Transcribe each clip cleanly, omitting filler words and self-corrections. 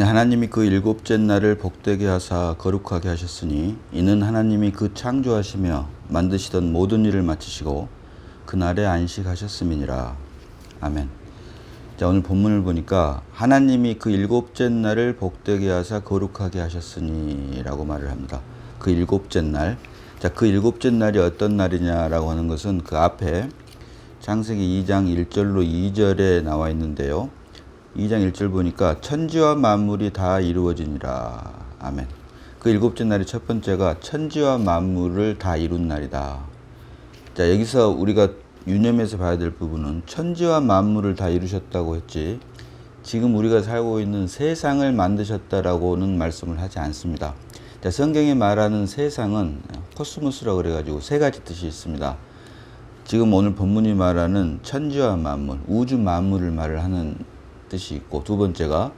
하나님이 그 일곱째 날을 복되게 하사 거룩하게 하셨으니 이는 하나님이 그 창조하시며 만드시던 모든 일을 마치시고 그날에 안식하셨음이니라. 아멘. 자, 오늘 본문을 보니까 하나님이 그 일곱째 날을 복되게 하사 거룩하게 하셨으니 라고 말을 합니다. 그 일곱째 날. 자, 그 일곱째 날이 어떤 날이냐라고 하는 것은 그 앞에 창세기 2장 1절로 2절에 나와 있는데요. 2장 1절 보니까 천지와 만물이 다 이루어지니라. 아멘. 그 일곱째 날의 첫 번째가 천지와 만물을 다 이룬 날이다. 자, 여기서 우리가 유념해서 봐야 될 부분은 천지와 만물을 다 이루셨다고 했지, 지금 우리가 살고 있는 세상을 만드셨다라고는 말씀을 하지 않습니다. 자, 성경에 말하는 세상은 코스모스라고 그래가지고 세 가지 뜻이 있습니다. 지금 오늘 본문이 말하는 천지와 만물, 우주 만물을 말을 하는 뜻이 있고, 두 번째가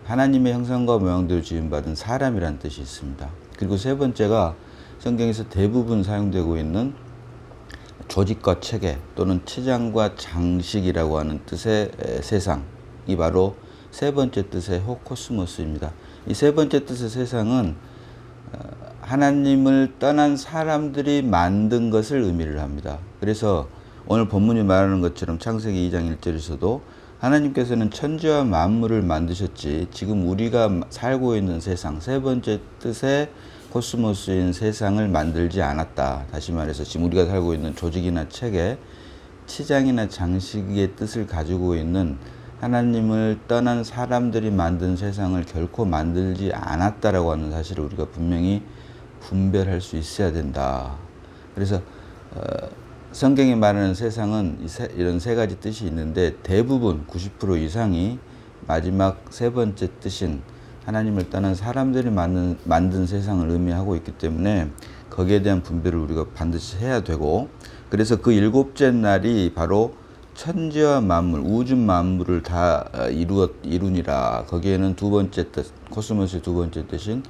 하나님의 형상과 모양대로 지음받은 사람이라는 뜻이 있습니다. 그리고 세 번째가 성경에서 대부분 사용되고 있는 조직과 체계 또는 치장과 장식이라고 하는 뜻의 세상이 바로 세 번째 뜻의 호코스모스입니다. 이 세 번째 뜻의 세상은 하나님을 떠난 사람들이 만든 것을 의미를 합니다. 그래서 오늘 본문이 말하는 것처럼 창세기 2장 1절에서도 하나님께서는 천지와 만물을 만드셨지 지금 우리가 살고 있는 세상, 세 번째 뜻의 코스모스인 세상을 만들지 않았다. 다시 말해서 지금 우리가 살고 있는 조직이나 체계, 치장이나 장식의 뜻을 가지고 있는 하나님을 떠난 사람들이 만든 세상을 결코 만들지 않았다라고 하는 사실을 우리가 분명히 분별할 수 있어야 된다. 그래서 성경이 말하는 세상은 이런 세 가지 뜻이 있는데 대부분 90% 이상이 마지막 세 번째 뜻인 하나님을 떠난 사람들이 만든 세상을 의미하고 있기 때문에 거기에 대한 분별을 우리가 반드시 해야 되고, 그래서 그 일곱째 날이 바로 천지와 만물, 우주 만물을 다 이루니라. 거기에는 두 번째 뜻, 코스모스의 두 번째 뜻인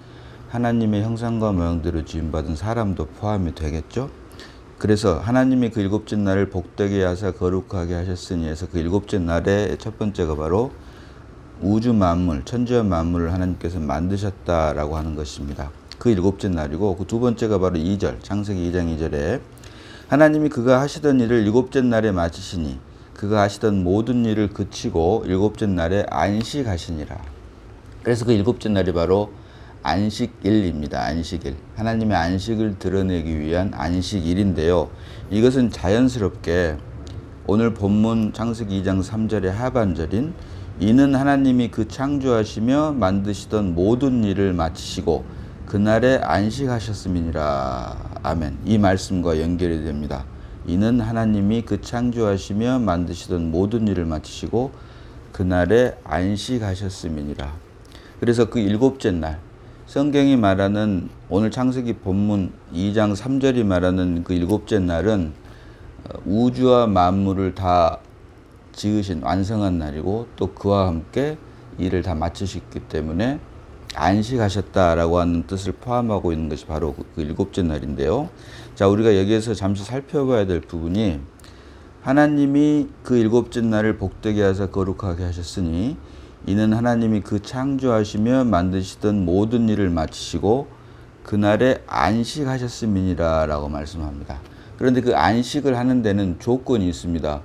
하나님의 형상과 모양대로 지음받은 사람도 포함이 되겠죠. 그래서 하나님이 그 일곱째 날을 복되게 하사 거룩하게 하셨으니 해서 그 일곱째 날의 첫 번째가 바로 우주 만물, 천지와 만물을 하나님께서 만드셨다라고 하는 것입니다. 그 일곱째 날이고, 그 두 번째가 바로 2절, 창세기 2장 2절에 하나님이 그가 하시던 일을 일곱째 날에 마치시니 그가 하시던 모든 일을 그치고 일곱째 날에 안식하시니라. 그래서 그 일곱째 날이 바로 안식일입니다. 안식일. 하나님의 안식을 드러내기 위한 안식일인데요. 이것은 자연스럽게 오늘 본문 창세기 2장 3절의 하반절인 이는 하나님이 그 창조하시며 만드시던 모든 일을 마치시고 그날에 안식하셨음이니라. 아멘. 이 말씀과 연결이 됩니다. 이는 하나님이 그 창조하시며 만드시던 모든 일을 마치시고 그날에 안식하셨음이니라. 그래서 그 일곱째 날, 성경이 말하는 오늘 창세기 본문 2장 3절이 말하는 그 일곱째 날은 우주와 만물을 다 지으신 완성한 날이고, 또 그와 함께 일을 다 마치셨기 때문에 안식하셨다라고 하는 뜻을 포함하고 있는 것이 바로 그 일곱째 날인데요. 자, 우리가 여기에서 잠시 살펴봐야 될 부분이 하나님이 그 일곱째 날을 복되게 하사 거룩하게 하셨으니 이는 하나님이 그 창조하시며 만드시던 모든 일을 마치시고 그날에 안식하셨음이니라 라고 말씀합니다. 그런데 그 안식을 하는 데는 조건이 있습니다.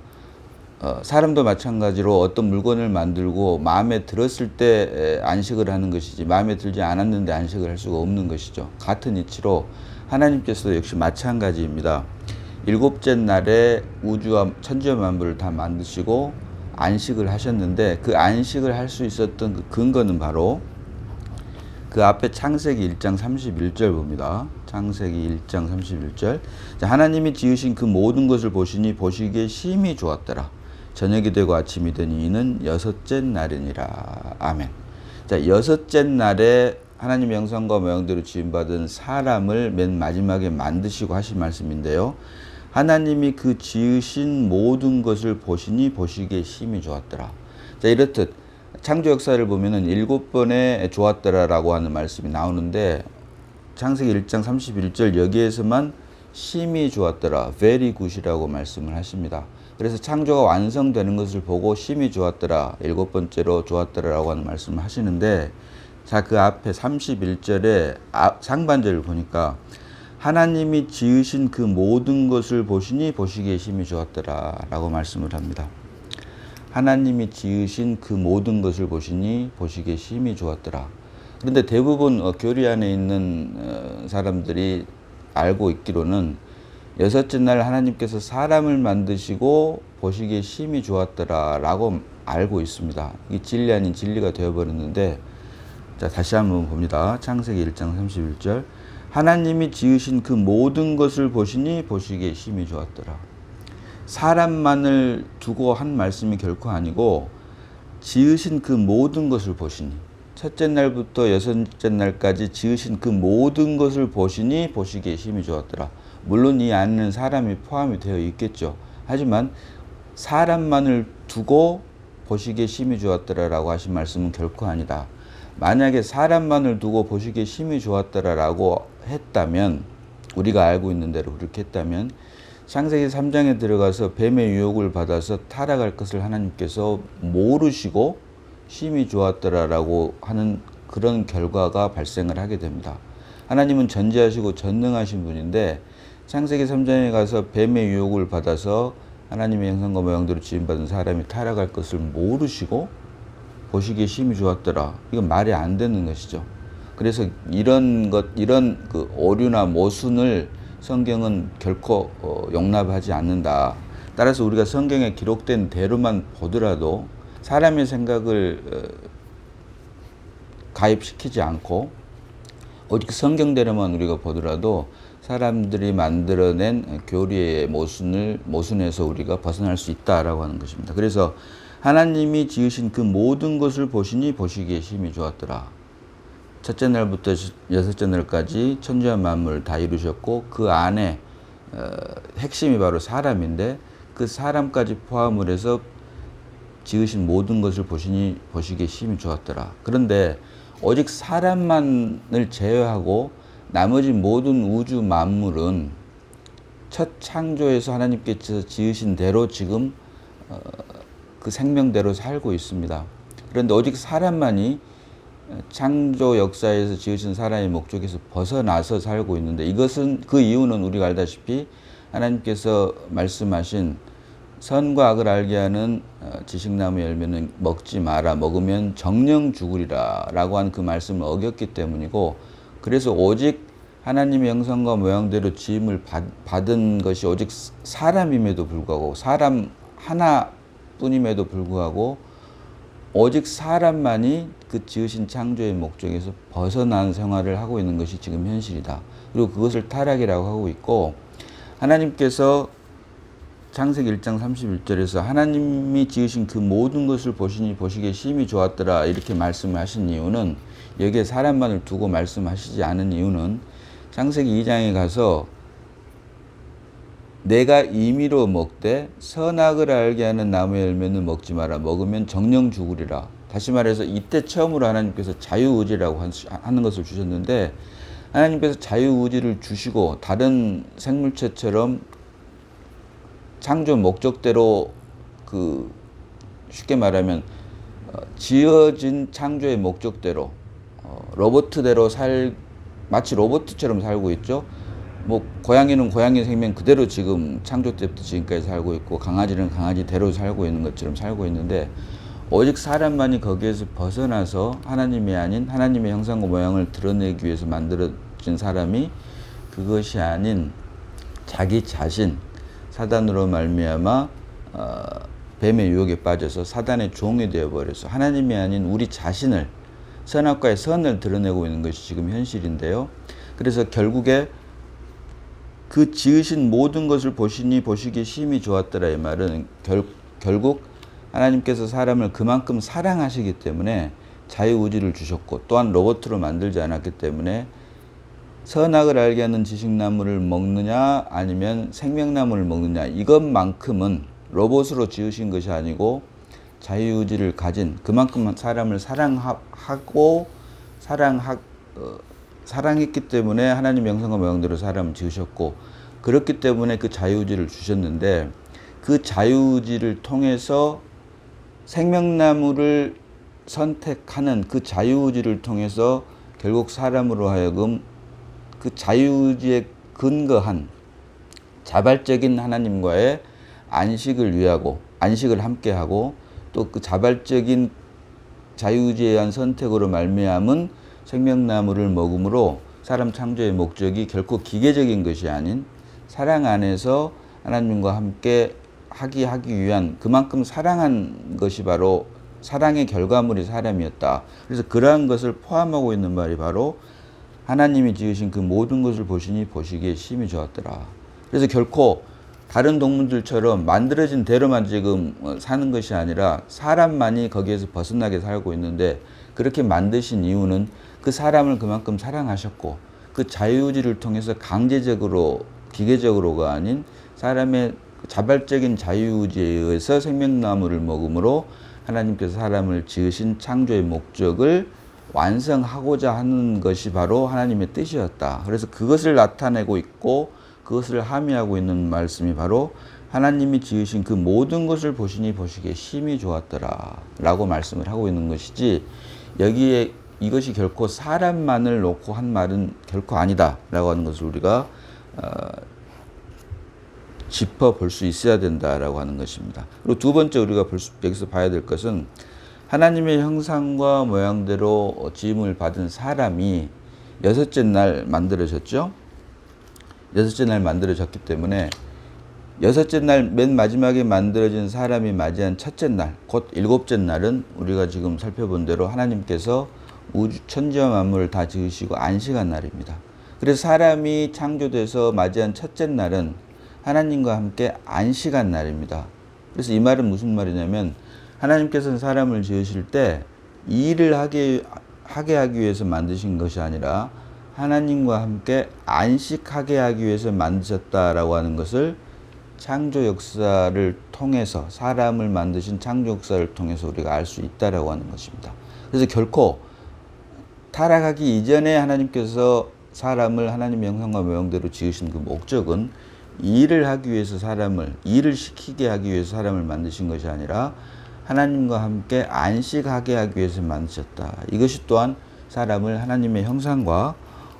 사람도 마찬가지로 어떤 물건을 만들고 마음에 들었을 때 안식을 하는 것이지 마음에 들지 않았는데 안식을 할 수가 없는 것이죠. 같은 이치로 하나님께서도 역시 마찬가지입니다. 일곱째 날에 우주와 천지와 만물을 다 만드시고 안식을 하셨는데, 그 안식을 할 수 있었던 그 근거는 그 앞에 창세기 1장 31절 봅니다. 창세기 1장 31절. 자, 하나님이 지으신 그 모든 것을 보시니 보시기에 심히 좋았더라. 저녁이 되고 아침이 되니 이는 여섯째 날이니라. 아멘. 자, 여섯째 날에 하나님의 형상과 모양대로 지음받은 사람을 맨 마지막에 만드시고 하신 말씀인데요. 하나님이 그 지으신 모든 것을 보시니 보시기에 심히 좋았더라. 자, 이렇듯 창조 역사를 보면은 7번의 좋았더라라고 하는 말씀이 나오는데, 창세기 1장 31절 여기에서만 심히 좋았더라, very good이라고 말씀을 하십니다. 그래서 창조가 완성되는 것을 보고 심히 좋았더라. 7번째로 좋았더라라고 하는 말씀을 하시는데, 자, 그 앞에 31절에 상반절을 보니까 하나님이 지으신 그 모든 것을 보시니 보시기에 심히 좋았더라라고 말씀을 합니다. 하나님이 지으신 그 모든 것을 보시니 보시기에 심히 좋았더라. 그런데 대부분 교리 안에 있는 사람들이 알고 있기로는 여섯째 날 하나님께서 사람을 만드시고 보시기에 심히 좋았더라라고 알고 있습니다. 이게 진리 아닌 진리가 되어버렸는데, 자, 다시 한번 봅니다. 창세기 1장 31절. 하나님이 지으신 그 모든 것을 보시니 보시기에 심히 좋았더라. 사람만을 두고 한 말씀이 결코 아니고 지으신 그 모든 것을 보시니, 첫째 날부터 여섯째 날까지 지으신 그 모든 것을 보시니 보시기에 심히 좋았더라. 물론 이 안에는 사람이 포함이 되어 있겠죠. 하지만 사람만을 두고 보시기에 심히 좋았더라라고 하신 말씀은 결코 아니다. 만약에 사람만을 두고 보시기에 심히 좋았더라라고 했다면, 우리가 알고 있는 대로 그렇게 했다면 창세기 3장에 들어가서 뱀의 유혹을 받아서 타락할 것을 하나님께서 모르시고 심히 좋았더라라고 하는 그런 결과가 발생을 하게 됩니다. 하나님은 전지하시고 전능하신 분인데 창세기 3장에 가서 뱀의 유혹을 받아서 하나님의 형상과 모양대로 지음받은 사람이 타락할 것을 모르시고 보시기에 심히 좋았더라. 이건 말이 안 되는 것이죠. 그래서 이런 그 오류나 모순을 성경은 결코 용납하지 않는다. 따라서 우리가 성경에 기록된 대로만 보더라도 사람의 생각을 가입시키지 않고 오직 성경대로만 우리가 보더라도 사람들이 만들어낸 교리의 모순에서 우리가 벗어날 수 있다라고 하는 것입니다. 그래서 하나님이 지으신 그 모든 것을 보시니 보시기에 심히 좋았더라. 첫째 날부터 여섯째 날까지 천지와 만물을 다 이루셨고 그 안에 핵심이 바로 사람인데 그 사람까지 포함을 해서 지으신 모든 것을 보시니 보시기에 심히 좋았더라. 그런데 오직 사람만을 제외하고 나머지 모든 우주 만물은 첫 창조에서 하나님께서 지으신 대로 지금 그 생명대로 살고 있습니다. 그런데 오직 사람만이 창조 역사에서 지으신 사람의 목적에서 벗어나서 살고 있는데, 이것은 그 이유는 우리가 알다시피 하나님께서 말씀하신 선과 악을 알게 하는 지식나무 열매는 먹지 마라, 먹으면 정령 죽으리라 라고 한 그 말씀을 어겼기 때문이고, 그래서 오직 하나님의 형상과 모양대로 지음을 받은 것이 오직 사람임에도 불구하고, 사람 하나뿐임에도 불구하고 오직 사람만이 그 지으신 창조의 목적에서 벗어난 생활을 하고 있는 것이 지금 현실이다. 그리고 그것을 타락이라고 하고 있고, 하나님께서 창세기 1장 31절에서 하나님이 지으신 그 모든 것을 보시니 보시기에 심히 좋았더라 이렇게 말씀을 하신 이유는, 여기에 사람만을 두고 말씀하시지 않은 이유는 창세기 2장에 가서 내가 임의로 먹되 선악을 알게 하는 나무의 열매는 먹지 마라, 먹으면 정령 죽으리라. 다시 말해서 이때 처음으로 하나님께서 자유의지라고 하는 것을 주셨는데, 하나님께서 자유의지를 주시고 다른 생물체처럼 창조 목적대로 쉽게 말하면 지어진 창조의 목적대로 로봇대로 마치 로봇처럼 살고 있죠. 고양이는 고양이 생명 그대로 지금 창조 때부터 지금까지 살고 있고, 강아지는 강아지대로 살고 있는 것처럼 살고 있는데, 오직 사람만이 거기에서 벗어나서 하나님이 아닌 하나님의 형상과 모양을 드러내기 위해서 만들어진 사람이 그것이 아닌 자기 자신, 사단으로 말미암아 뱀의 유혹에 빠져서 사단의 종이 되어버려서 하나님이 아닌 우리 자신을, 선악과의 선을 드러내고 있는 것이 지금 현실인데요. 그래서 결국에 그 지으신 모든 것을 보시니 보시기에 심히 좋았더라 이 말은 결국 하나님께서 사람을 그만큼 사랑하시기 때문에 자유의지를 주셨고, 또한 로봇으로 만들지 않았기 때문에 선악을 알게 하는 지식나무를 먹느냐 아니면 생명나무를 먹느냐, 이것만큼은 로봇으로 지으신 것이 아니고 자유의지를 가진, 그만큼 사람을 사랑했기 때문에 하나님 형상과 모양대로 사람을 지으셨고, 그렇기 때문에 그 자유의지를 주셨는데, 그 자유의지를 통해서 생명나무를 선택하는 그 자유의지를 통해서 결국 사람으로 하여금 그 자유의지에 근거한 자발적인 하나님과의 안식을 위하고 안식을 함께하고 또 그 자발적인 자유의지에 의한 선택으로 말미암은 생명나무를 먹음으로 사람 창조의 목적이 결코 기계적인 것이 아닌 사랑 안에서 하나님과 함께 하기 위한 그만큼 사랑한 것이 바로 사랑의 결과물이 사람이었다. 그래서 그러한 것을 포함하고 있는 말이 바로 하나님이 지으신 그 모든 것을 보시니 보시기에 심히 좋았더라. 그래서 결코 다른 동물들처럼 만들어진 대로만 지금 사는 것이 아니라 사람만이 거기에서 벗어나게 살고 있는데 그렇게 만드신 이유는 그 사람을 그만큼 사랑하셨고 그 자유의지를 통해서 강제적으로 기계적으로가 아닌 사람의 자발적인 자유의지에 의해서 생명나무를 먹음으로 하나님께서 사람을 지으신 창조의 목적을 완성하고자 하는 것이 바로 하나님의 뜻이었다. 그래서 그것을 나타내고 있고 그것을 함의하고 있는 말씀이 바로 하나님이 지으신 그 모든 것을 보시니 보시기에 심히 좋았더라 라고 말씀을 하고 있는 것이지 여기에 이것이 결코 사람만을 놓고 한 말은 결코 아니다 라고 하는 것을 우리가 짚어볼 수 있어야 된다라고 하는 것입니다. 그리고 두 번째 우리가 여기서 봐야 될 것은 하나님의 형상과 모양대로 지음을 받은 사람이 여섯째 날 만들어졌죠. 여섯째 날 만들어졌기 때문에 여섯째 날 맨 마지막에 만들어진 사람이 맞이한 첫째 날, 곧 일곱째 날은 우리가 지금 살펴본 대로 하나님께서 우주 천지와 만물을 다 지으시고 안식한 날입니다. 그래서 사람이 창조돼서 맞이한 첫째 날은 하나님과 함께 안식한 날입니다. 그래서 이 말은 무슨 말이냐면 하나님께서는 사람을 지으실 때 일을 하게 하기 위해서 만드신 것이 아니라 하나님과 함께 안식하게 하기 위해서 만드셨다라고 하는 것을 창조 역사를 통해서 사람을 만드신 창조 역사를 통해서 우리가 알 수 있다라고 하는 것입니다. 그래서 결코 타락하기 이전에 하나님께서 사람을 하나님의 형상과 모형대로 지으신 그 목적은 일을 하기 위해서 일을 시키게 하기 위해서 사람을 만드신 것이 아니라 하나님과 함께 안식하게 하기 위해서 만드셨다. 이것이 또한 사람을 하나님의 형상과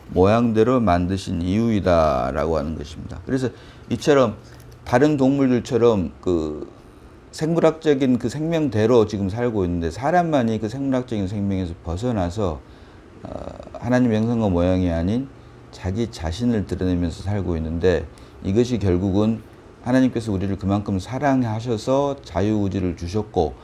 모양대로 만드신 이유이다라고 하는 것입니다. 그래서 이처럼 다른 동물들처럼 그 생물학적인 그 생명대로 지금 살고 있는데 사람만이 그 생물학적인 생명에서 벗어나서 하나님의 형상과 모양이 아닌 자기 자신을 드러내면서 살고 있는데 이것이 결국은 하나님께서 우리를 그만큼 사랑하셔서 자유의지를 주셨고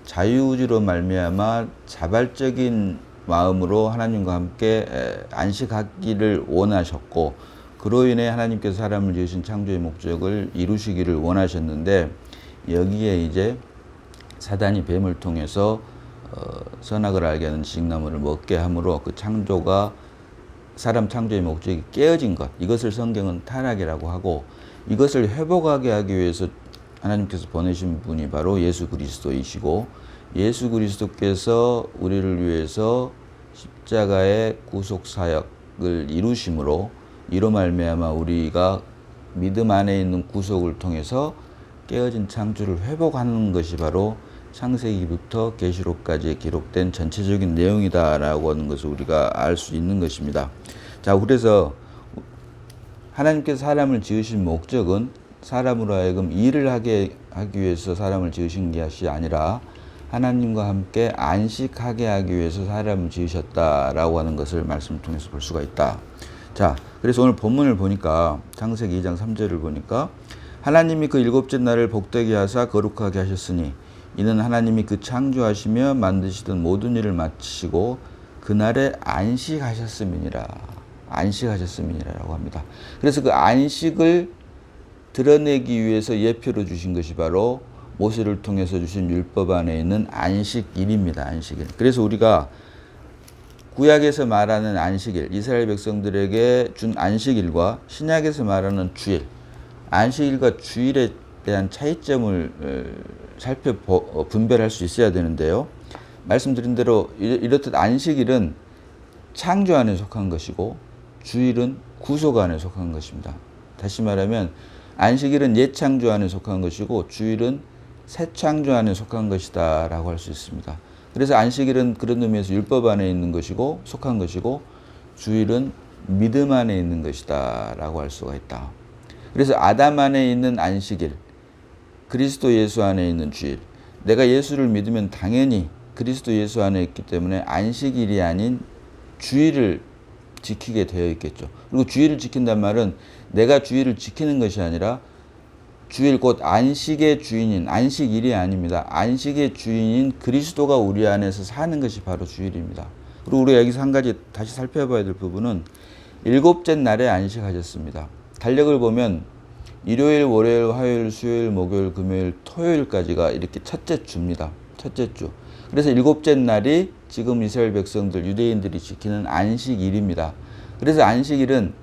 자유의지로 말미암아 자발적인 마음으로 하나님과 함께 안식하기를 원하셨고 그로 인해 하나님께서 사람을 지으신 창조의 목적을 이루시기를 원하셨는데 여기에 이제 사단이 뱀을 통해서 선악을 알게 하는 지식나무를 먹게 함으로 그 창조가 사람 창조의 목적이 깨어진 것, 이것을 성경은 타락이라고 하고 이것을 회복하게 하기 위해서 하나님께서 보내신 분이 바로 예수 그리스도이시고 예수 그리스도께서 우리를 위해서 십자가의 구속 사역을 이루심으로 이로 말미암아 우리가 믿음 안에 있는 구속을 통해서 깨어진 창조를 회복하는 것이 바로 창세기부터 계시록까지 기록된 전체적인 내용이다라고 하는 것을 우리가 알 수 있는 것입니다. 자, 그래서 하나님께서 사람을 지으신 목적은 사람으로 하여금 일을 하기 위해서 사람을 지으신 것이 아니라 하나님과 함께 안식하게 하기 위해서 사람을 지으셨다라고 하는 것을 말씀을 통해서 볼 수가 있다. 자, 그래서 오늘 본문을 보니까 창세기 2장 3절을 보니까 하나님이 그 일곱째 날을 복되게 하사 거룩하게 하셨으니 이는 하나님이 그 창조하시며 만드시던 모든 일을 마치시고 그날에 안식하셨음이니라. 안식하셨음이니라라고 합니다. 그래서 그 안식을 드러내기 위해서 예표로 주신 것이 바로 모세를 통해서 주신 율법 안에 있는 안식일입니다. 안식일. 그래서 우리가 구약에서 말하는 안식일, 이스라엘 백성들에게 준 안식일과 신약에서 말하는 주일, 안식일과 주일에 대한 차이점을 분별할 수 있어야 되는데요. 말씀드린 대로 이렇듯 안식일은 창조 안에 속한 것이고 주일은 구속 안에 속한 것입니다. 다시 말하면 안식일은 옛 창조 안에 속한 것이고 주일은 새 창조 안에 속한 것이다 라고 할 수 있습니다. 그래서 안식일은 그런 의미에서 율법 안에 있는 것이고 속한 것이고 주일은 믿음 안에 있는 것이다 라고 할 수가 있다. 그래서 아담 안에 있는 안식일, 그리스도 예수 안에 있는 주일, 내가 예수를 믿으면 당연히 그리스도 예수 안에 있기 때문에 안식일이 아닌 주일을 지키게 되어 있겠죠. 그리고 주일을 지킨단 말은 내가 주일을 지키는 것이 아니라 주일 곧 안식의 주인인, 안식일이 아닙니다. 안식의 주인인 그리스도가 우리 안에서 사는 것이 바로 주일입니다. 그리고 우리가 여기서 한 가지 다시 살펴봐야 될 부분은 일곱째 날에 안식하셨습니다. 달력을 보면 일요일, 월요일, 화요일, 수요일, 목요일, 금요일, 토요일까지가 이렇게 첫째 주입니다. 첫째 주. 그래서 일곱째 날이 지금 이스라엘 백성들, 유대인들이 지키는 안식일입니다. 그래서 안식일은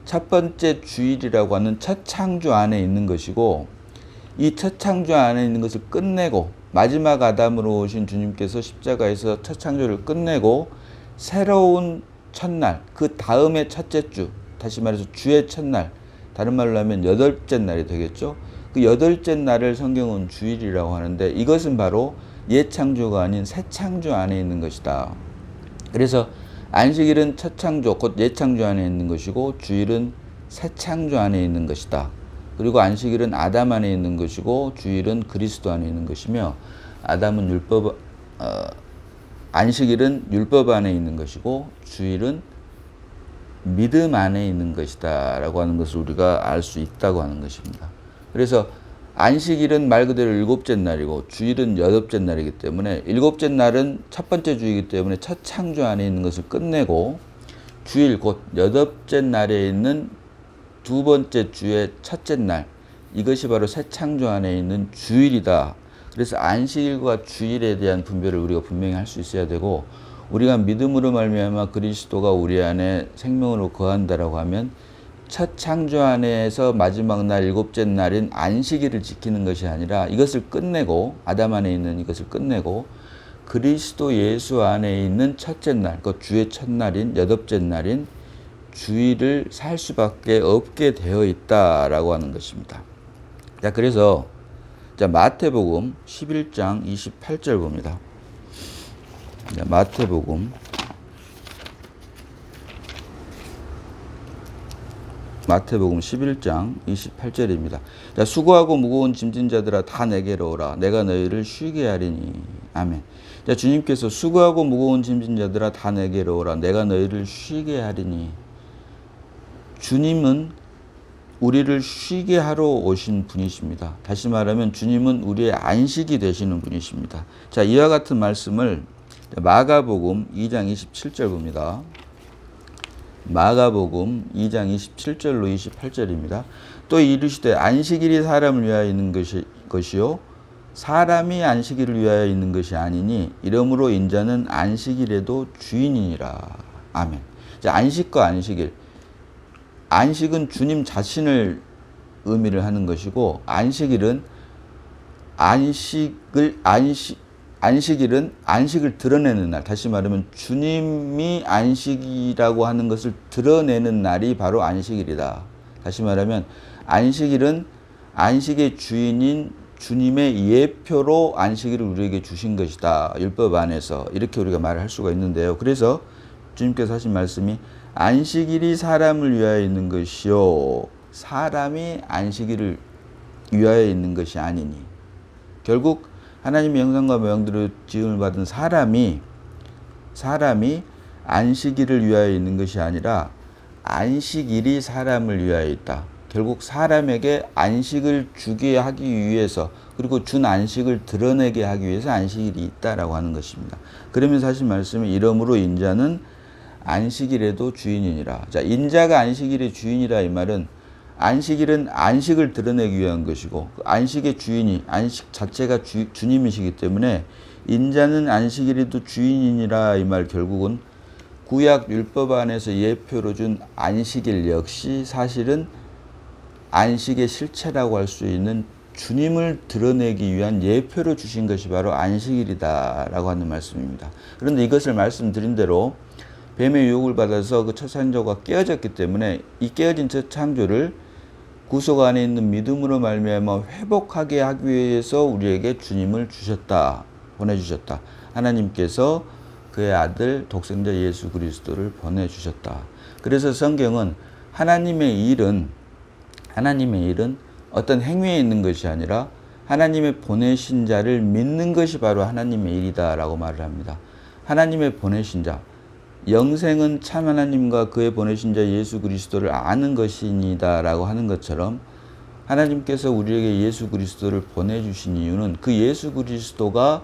첫 번째 주일이라고 하는 첫 창조 안에 있는 것이고, 이 첫 창조 안에 있는 것을 끝내고 마지막 아담으로 오신 주님께서 십자가에서 첫 창조를 끝내고 새로운 첫날, 그 다음에 첫째 주, 다시 말해서 주의 첫날, 다른 말로 하면 여덟째 날이 되겠죠. 그 여덟째 날을 성경은 주일이라고 하는데 이것은 바로 옛 창조가 아닌 새 창조 안에 있는 것이다. 그래서 안식일은 첫 창조, 곧 옛 창조 안에 있는 것이고 주일은 새 창조 안에 있는 것이다. 그리고 안식일은 아담 안에 있는 것이고 주일은 그리스도 안에 있는 것이며 안식일은 율법 안에 있는 것이고 주일은 믿음 안에 있는 것이다 라고 하는 것을 우리가 알 수 있다고 하는 것입니다. 그래서 안식일은 말 그대로 일곱째 날이고 주일은 여덟째 날이기 때문에 일곱째 날은 첫 번째 주이기 때문에 첫 창조 안에 있는 것을 끝내고 주일 곧 여덟째 날에 있는 두 번째 주의 첫째 날, 이것이 바로 새 창조 안에 있는 주일이다. 그래서 안식일과 주일에 대한 분별을 우리가 분명히 할 수 있어야 되고, 우리가 믿음으로 말미암아 그리스도가 우리 안에 생명으로 거한다라고 하면 첫 창조 안에서 마지막 날 일곱째 날인 안식일을 지키는 것이 아니라 이것을 끝내고 아담 안에 있는 이것을 끝내고 그리스도 예수 안에 있는 첫째 날, 그 주의 첫날인 여덟째 날인 주일을 살 수밖에 없게 되어 있다라고 하는 것입니다. 자, 그래서 마태복음 11장 28절 봅니다. 마태복음 11장 28절입니다. 자, 수고하고 무거운 짐진 자들아 다 내게로 오라. 내가 너희를 쉬게 하리니. 아멘. 자, 주님께서 수고하고 무거운 짐진 자들아 다 내게로 오라. 내가 너희를 쉬게 하리니. 주님은 우리를 쉬게 하러 오신 분이십니다. 다시 말하면 주님은 우리의 안식이 되시는 분이십니다. 자, 이와 같은 말씀을 마가복음 2장 27절 봅니다. 마가복음 2장 27절로 28절입니다. 또 이르시되 안식일이 사람을 위하여 있는 것이요 사람이 안식일을 위하여 있는 것이 아니니 이러므로 인자는 안식일에도 주인이니라. 아멘. 자, 안식과 안식일. 안식은 주님 자신을 의미를 하는 것이고 안식일은 안식일은 안식을 드러내는 날. 다시 말하면 주님이 안식이라고 하는 것을 드러내는 날이 바로 안식일이다. 다시 말하면 안식일은 안식의 주인인 주님의 예표로 안식일을 우리에게 주신 것이다. 율법 안에서. 이렇게 우리가 말을 할 수가 있는데요. 그래서 주님께서 하신 말씀이 안식일이 사람을 위하여 있는 것이요 사람이 안식일을 위하여 있는 것이 아니니. 결국 하나님의 형상과 모양대로 지음을 받은 사람이 안식일을 위하여 있는 것이 아니라 안식일이 사람을 위하여 있다. 결국 사람에게 안식을 주게 하기 위해서 그리고 준 안식을 드러내게 하기 위해서 안식일이 있다라고 하는 것입니다. 그러면서 하신 말씀이 이러므로 인자는 안식일에도 주인이니라. 자, 인자가 안식일의 주인이라 이 말은 안식일은 안식을 드러내기 위한 것이고 안식의 주인이 안식 자체가 주님이시기 때문에 인자는 안식일에도 주인이니라 이 말 결국은 구약 율법 안에서 예표로 준 안식일 역시 사실은 안식의 실체라고 할 수 있는 주님을 드러내기 위한 예표로 주신 것이 바로 안식일이다라고 하는 말씀입니다. 그런데 이것을 말씀드린 대로 뱀의 유혹을 받아서 그 첫 창조가 깨어졌기 때문에 이 깨어진 첫 창조를 구속 안에 있는 믿음으로 말미암아 회복하게 하기 위해서 우리에게 주님을 주셨다. 보내주셨다. 하나님께서 그의 아들 독생자 예수 그리스도를 보내주셨다. 그래서 성경은 하나님의 일은 어떤 행위에 있는 것이 아니라 하나님의 보내신 자를 믿는 것이 바로 하나님의 일이다라고 말을 합니다. 하나님의 보내신 자, 영생은 참 하나님과 그의 보내신 자 예수 그리스도를 아는 것이니다라고 하는 것처럼 하나님께서 우리에게 예수 그리스도를 보내주신 이유는 그 예수 그리스도가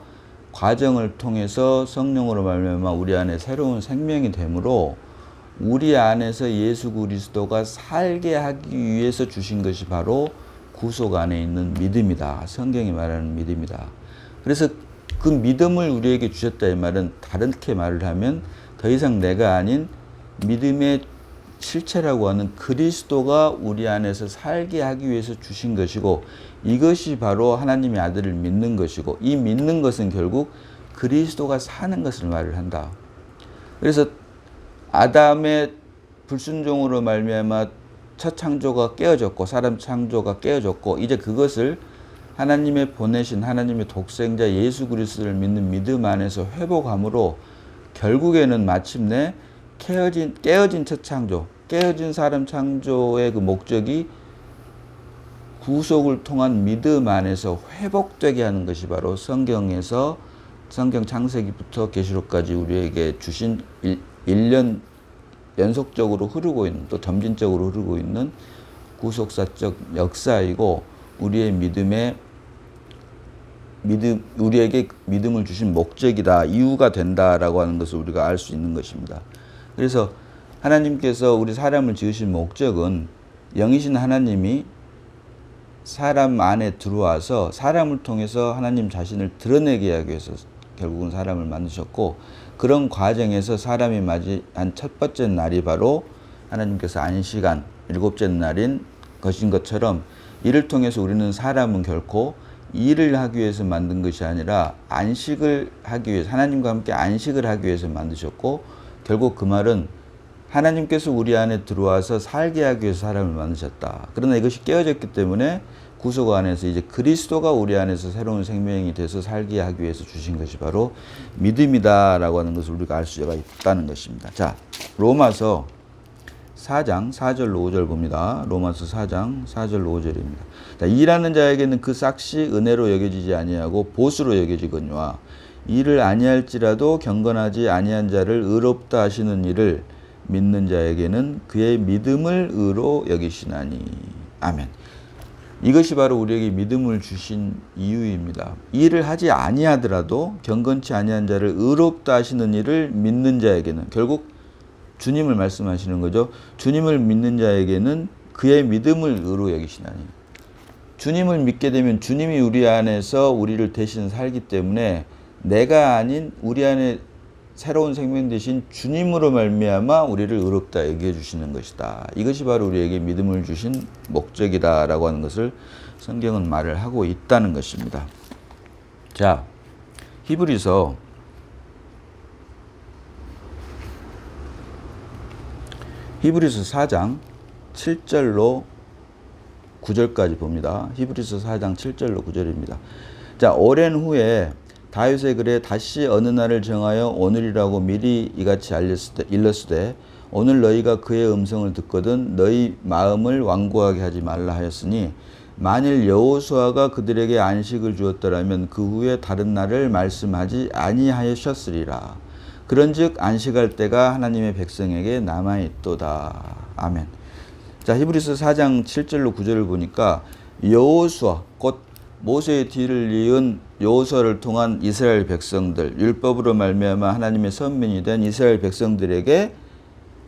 과정을 통해서 성령으로 말미암아 우리 안에 새로운 생명이 되므로 우리 안에서 예수 그리스도가 살게 하기 위해서 주신 것이 바로 구속 안에 있는 믿음이다. 성경이 말하는 믿음이다. 그래서 그 믿음을 우리에게 주셨다 이 말은 다르게 말을 하면 더 이상 내가 아닌 믿음의 실체라고 하는 그리스도가 우리 안에서 살게 하기 위해서 주신 것이고 이것이 바로 하나님의 아들을 믿는 것이고 이 믿는 것은 결국 그리스도가 사는 것을 말을 한다. 그래서 아담의 불순종으로 말미암아 첫 창조가 깨어졌고 사람 창조가 깨어졌고 이제 그것을 하나님의 보내신 하나님의 독생자 예수 그리스도를 믿는 믿음 안에서 회복함으로 결국에는 마침내 깨어진 첫 창조, 깨어진 사람 창조의 그 목적이 구속을 통한 믿음 안에서 회복되게 하는 것이 바로 성경 창세기부터 계시록까지 우리에게 주신 1년 연속적으로 흐르고 있는 또 점진적으로 흐르고 있는 구속사적 역사이고 우리에게 믿음을 주신 목적이다, 이유가 된다라고 하는 것을 우리가 알 수 있는 것입니다. 그래서 하나님께서 우리 사람을 지으신 목적은 영이신 하나님이 사람 안에 들어와서 사람을 통해서 하나님 자신을 드러내게 하기 위해서 결국은 사람을 만드셨고 그런 과정에서 사람이 맞이한 첫 번째 날이 바로 하나님께서 안식안, 일곱째 날인 것인 것처럼 이를 통해서 우리는 사람은 결코 일을 하기 위해서 만든 것이 아니라 안식을 하기 위해서 하나님과 함께 안식을 하기 위해서 만드셨고 결국 그 말은 하나님께서 우리 안에 들어와서 살게 하기 위해서 사람을 만드셨다. 그러나 이것이 깨어졌기 때문에 구속 안에서 이제 그리스도가 우리 안에서 새로운 생명이 돼서 살게 하기 위해서 주신 것이 바로 믿음이다라고 하는 것을 우리가 알 수가 있다는 것입니다. 자, 로마서 4장 4절 5절 봅니다. 로마서 4장 4절 5절입니다. 자, 일하는 자에게는 그 삭시 은혜로 여겨지지 아니하고 보수로 여겨지거니와 이를 아니할지라도 경건하지 아니한 자를 의롭다 하시는 이를 믿는 자에게는 그의 믿음을 의로 여기시나니. 아멘. 이것이 바로 우리에게 믿음을 주신 이유입니다. 일을 하지 아니하더라도 경건치 아니한 자를 의롭다 하시는 이를 믿는 자에게는 결국 주님을 말씀하시는 거죠. 주님을 믿는 자에게는 그의 믿음을 의로 여기시나니. 주님을 믿게 되면 주님이 우리 안에서 우리를 대신 살기 때문에 내가 아닌 우리 안에 새로운 생명 되신 주님으로 말미암아 우리를 의롭다 여겨 주시는 것이다. 이것이 바로 우리에게 믿음을 주신 목적이다라고 하는 것을 성경은 말을 하고 있다는 것입니다. 자, 히브리서 4장 7절로 9절까지 봅니다. 히브리서 4장 7절로 9절입니다. 자, 오랜 후에 다윗의 글에 다시 어느 날을 정하여 오늘이라고 미리 이같이 일렀으되 오늘 너희가 그의 음성을 듣거든 너희 마음을 완고하게 하지 말라 하였으니 만일 여호수아가 그들에게 안식을 주었더라면 그 후에 다른 날을 말씀하지 아니하셨으리라. 그런즉 안식할 때가 하나님의 백성에게 남아있도다. 아멘. 자, 히브리서 4장 7절로 9절을 보니까 여호수아 곧 모세의 뒤를 이은 여호수아를 통한 이스라엘 백성들, 율법으로 말미암아 하나님의 선민이 된 이스라엘 백성들에게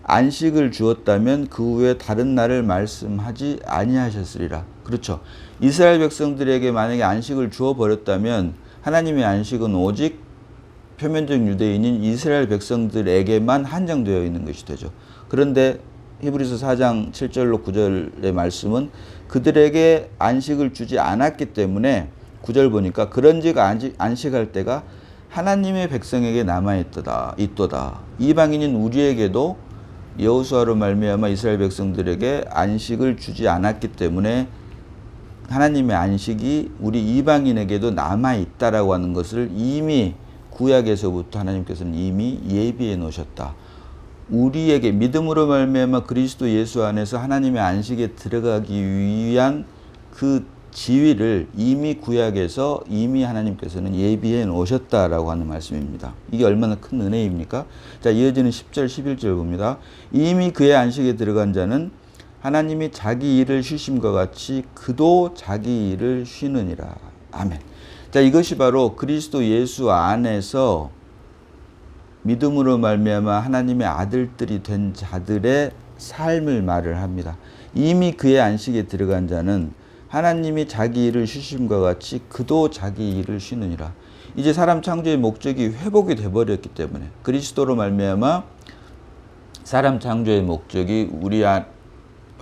안식을 주었다면 그 후에 다른 날을 말씀하지 아니하셨으리라. 그렇죠. 이스라엘 백성들에게 만약에 안식을 주어 버렸다면 하나님의 안식은 오직 표면적 유대인인 이스라엘 백성들에게만 한정되어 있는 것이 되죠. 그런데 히브리서 4장 7절로 9절의 말씀은 그들에게 안식을 주지 않았기 때문에 9절 보니까 그런즉 안식할 때가 하나님의 백성에게 남아있도다. 이방인인 우리에게도 여호수아로 말미암아 이스라엘 백성들에게 안식을 주지 않았기 때문에 하나님의 안식이 우리 이방인에게도 남아 있다라고 하는 것을 이미 구약에서부터 하나님께서는 이미 예비해 놓으셨다. 우리에게 믿음으로 말미암아 그리스도 예수 안에서 하나님의 안식에 들어가기 위한 그 지위를 이미 구약에서 이미 하나님께서는 예비해 놓으셨다라고 하는 말씀입니다. 이게 얼마나 큰 은혜입니까? 자, 이어지는 10절 11절 봅니다. 이미 그의 안식에 들어간 자는 하나님이 자기 일을 쉬심과 같이 그도 자기 일을 쉬느니라. 아멘. 자, 이것이 바로 그리스도 예수 안에서 믿음으로 말미암아 하나님의 아들들이 된 자들의 삶을 말을 합니다. 이미 그의 안식에 들어간 자는 하나님이 자기 일을 쉬심과 같이 그도 자기 일을 쉬느니라. 이제 사람 창조의 목적이 회복이 되어버렸기 때문에 그리스도로 말미암아 사람 창조의 목적이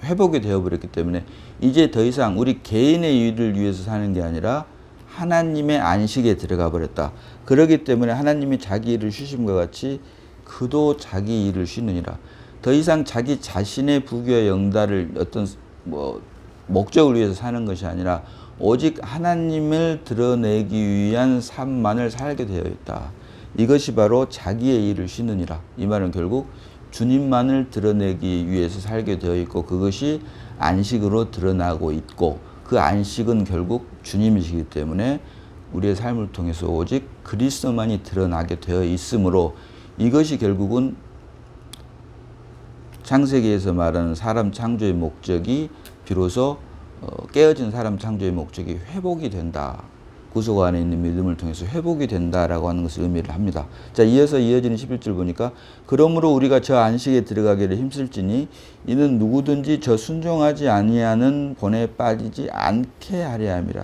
회복이 되어버렸기 때문에 이제 더 이상 우리 개인의 일을 위해서 사는 게 아니라 하나님의 안식에 들어가 버렸다. 그렇기 때문에 하나님이 자기 일을 쉬심과 같이 그도 자기 일을 쉬느니라. 더 이상 자기 자신의 부귀와 영달을 어떤 목적을 위해서 사는 것이 아니라 오직 하나님을 드러내기 위한 삶만을 살게 되어 있다. 이것이 바로 자기의 일을 쉬느니라. 이 말은 결국 주님만을 드러내기 위해서 살게 되어 있고 그것이 안식으로 드러나고 있고 그 안식은 결국 주님이시기 때문에 우리의 삶을 통해서 오직 그리스도만이 드러나게 되어 있으므로 이것이 결국은 창세기에서 말하는 사람 창조의 목적이 비로소 깨어진 사람 창조의 목적이 회복이 된다. 구속 안에 있는 믿음을 통해서 회복이 된다라고 하는 것을 의미를 합니다. 자, 이어서 이어지는 11절 보니까 그러므로 우리가 저 안식에 들어가기를 힘쓸지니 이는 누구든지 저 순종하지 아니하는 본에 빠지지 않게 하려 함이라.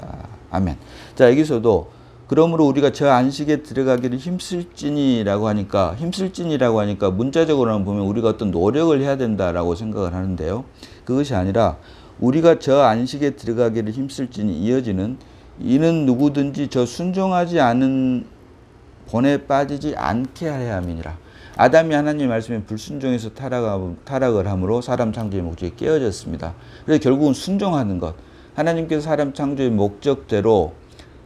아멘. 자, 여기서도 그러므로 우리가 저 안식에 들어가기를 힘쓸지니라고 하니까 문자적으로는 보면 우리가 어떤 노력을 해야 된다라고 생각을 하는데요. 그것이 아니라 우리가 저 안식에 들어가기를 힘쓸지니 이어지는 이는 누구든지 저 순종하지 않은 본에 빠지지 않게 하려 함이니라. 아담이 하나님의 말씀에 불순종해서 타락을 함으로 사람 창조의 목적이 깨어졌습니다. 그래서 결국은 순종하는 것. 하나님께서 사람 창조의 목적대로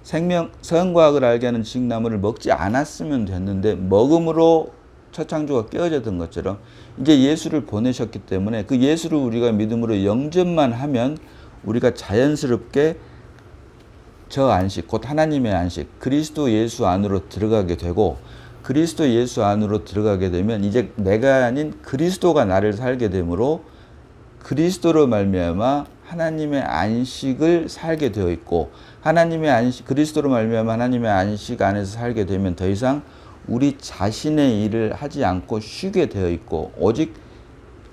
선과학을 알게 하는 지식나무를 먹지 않았으면 됐는데 먹음으로 첫 창조가 깨어졌던 것처럼 이제 예수를 보내셨기 때문에 그 예수를 우리가 믿음으로 영접만 하면 우리가 자연스럽게 저 안식, 곧 하나님의 안식, 그리스도 예수 안으로 들어가게 되고 그리스도 예수 안으로 들어가게 되면 이제 내가 아닌 그리스도가 나를 살게 되므로 그리스도로 말미암아 하나님의 안식을 살게 되어 있고 하나님의 안식, 그리스도로 말미암아 하나님의 안식 안에서 살게 되면 더 이상 우리 자신의 일을 하지 않고 쉬게 되어 있고 오직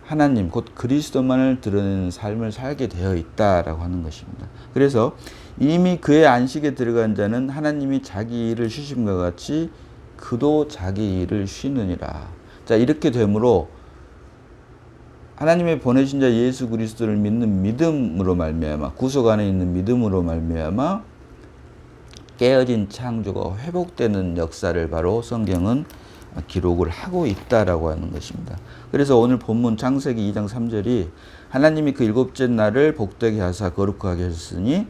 하나님 곧 그리스도만을 드러내는 삶을 살게 되어 있다라고 하는 것입니다. 그래서 이미 그의 안식에 들어간 자는 하나님이 자기 일을 쉬심과 같이 그도 자기 일을 쉬느니라. 자, 이렇게 되므로 하나님의 보내신 자 예수 그리스도를 믿는 믿음으로 말미암아 구속 안에 있는 믿음으로 말미암아 깨어진 창조가 회복되는 역사를 바로 성경은 기록을 하고 있다라고 하는 것입니다. 그래서 오늘 본문 창세기 2장 3절이 하나님이 그 일곱째 날을 복되게 하사 거룩하게 하셨으니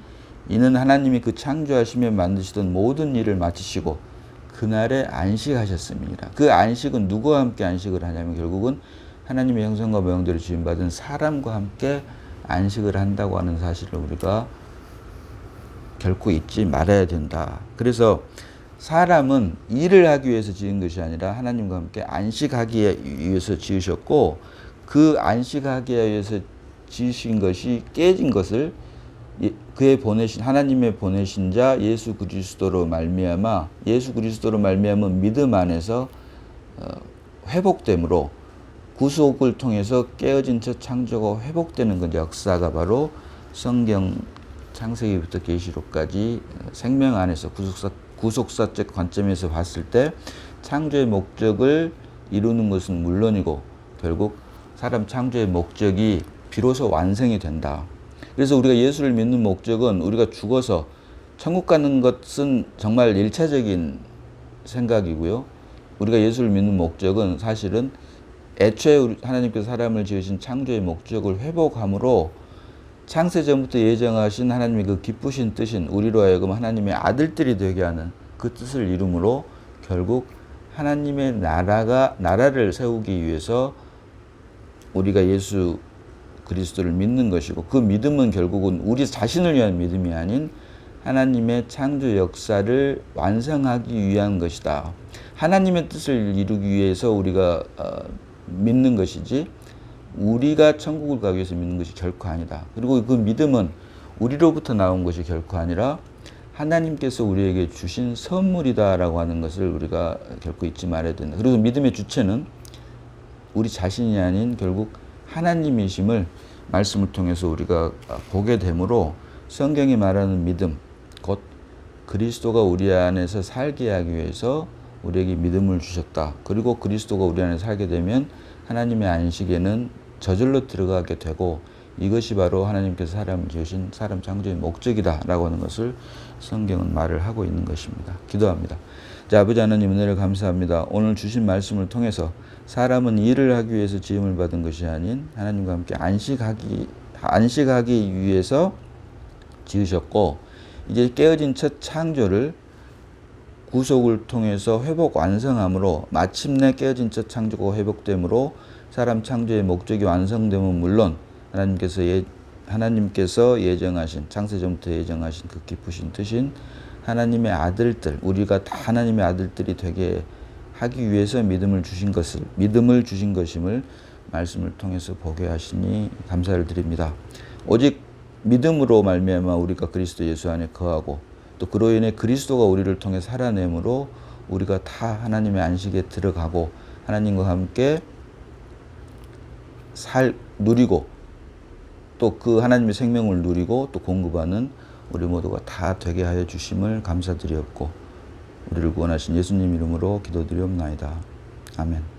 이는 하나님이 그 창조하시며 만드시던 모든 일을 마치시고 그날에 안식하셨음이니라. 그 안식은 누구와 함께 안식을 하냐면 결국은 하나님의 형상과 모형대로 지음받은 사람과 함께 안식을 한다고 하는 사실을 우리가 결코 잊지 말아야 된다. 그래서 사람은 일을 하기 위해서 지은 것이 아니라 하나님과 함께 안식하기 위해서 지으셨고 그 안식하기 위해서 지으신 것이 깨진 것을 하나님의 보내신 자 예수 그리스도로 말미암아 믿음 안에서 회복됨으로 구속을 통해서 깨어진 첫 창조가 회복되는 그 역사가 바로 성경 창세기부터 계시록까지 생명 안에서 구속사적 관점에서 봤을 때 창조의 목적을 이루는 것은 물론이고 결국 사람 창조의 목적이 비로소 완성이 된다. 그래서 우리가 예수를 믿는 목적은 우리가 죽어서 천국 가는 것은 정말 1차적인 생각이고요. 우리가 예수를 믿는 목적은 사실은 애초에 하나님께서 사람을 지으신 창조의 목적을 회복함으로 창세전부터 예정하신 하나님의 그 기쁘신 뜻인 우리로 하여금 하나님의 아들들이 되게 하는 그 뜻을 이루므로 결국 하나님의 나라를 세우기 위해서 우리가 예수 그리스도를 믿는 것이고, 그 믿음은 결국은 우리 자신을 위한 믿음이 아닌 하나님의 창조 역사를 완성하기 위한 것이다. 하나님의 뜻을 이루기 위해서 우리가 믿는 것이지 우리가 천국을 가기 위해서 믿는 것이 결코 아니다. 그리고 그 믿음은 우리로부터 나온 것이 결코 아니라 하나님께서 우리에게 주신 선물이다라고 하는 것을 우리가 결코 잊지 말아야 된다. 그리고 믿음의 주체는 우리 자신이 아닌 결국 하나님이심을 말씀을 통해서 우리가 보게 되므로 성경이 말하는 믿음, 곧 그리스도가 우리 안에서 살게 하기 위해서 우리에게 믿음을 주셨다. 그리고 그리스도가 우리 안에 살게 되면 하나님의 안식에는 저절로 들어가게 되고, 이것이 바로 하나님께서 사람을 지으신 사람 창조의 목적이다라고 하는 것을 성경은 말을 하고 있는 것입니다. 기도합니다. 자, 아버지 하나님, 은혜를 감사합니다. 오늘 주신 말씀을 통해서 사람은 일을 하기 위해서 지음을 받은 것이 아닌 하나님과 함께 안식하기 위해서 지으셨고, 이제 깨어진 첫 창조를 구속을 통해서 회복 완성함으로 마침내 깨어진 첫 창조가 회복됨으로 사람 창조의 목적이 완성되면 물론 하나님께서 예정하신, 창세전부터 예정하신 그 기쁘신 뜻인 하나님의 아들들, 우리가 다 하나님의 아들들이 되게 하기 위해서 믿음을 주신 것임을 말씀을 통해서 보게 하시니 감사를 드립니다. 오직 믿음으로 말미암아 우리가 그리스도 예수 안에 거하고, 또 그로 인해 그리스도가 우리를 통해 살아내므로 우리가 다 하나님의 안식에 들어가고 하나님과 함께 누리고, 또 그 하나님의 생명을 누리고 또 공급하는 우리 모두가 다 되게 하여 주심을 감사드리옵고, 우리를 구원하신 예수님 이름으로 기도드리옵나이다. 아멘.